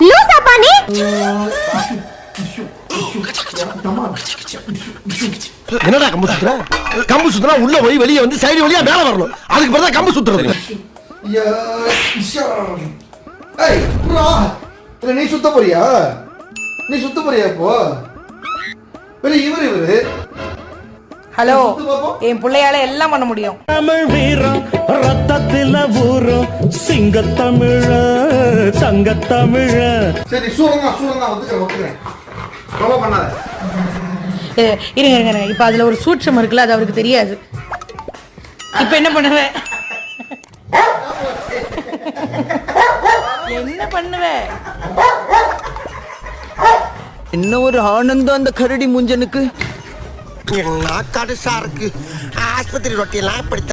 லூசா பாணி என்னடா கம்பு சுத்துறா உள்ள போய் வெளியே வந்து சைடு வழியா மேல வரணும். அதுக்கு பிறகு கம்பு சுத்துறது. நீ சுத்த போறியா இப்போ இவரு ஹலோ, என் பிள்ளையால எல்லாம் பண்ண முடியும். தமிழ் வீரம் ரத்தத்தில ஊரும் சிங்க தமிழ தங்க தமிழ. சரி சூரங்க ஒத்துக்கிறேன். ரொம்ப பண்ணாத. இருங்க. இப்ப அதுல ஒரு சூட்சம் இருக்குல்ல, அது அவருக்கு தெரியாது. இப்ப என்ன பண்ணுவேன்? என்ன பண்ணுவேன்? என்ன ஒரு ஆனந்தம் அந்த கரடி முஞ்சனுக்கு. நாக்காடு சாருக்கு ஆஸ்பத்திரி ரொட்டியெல்லாம்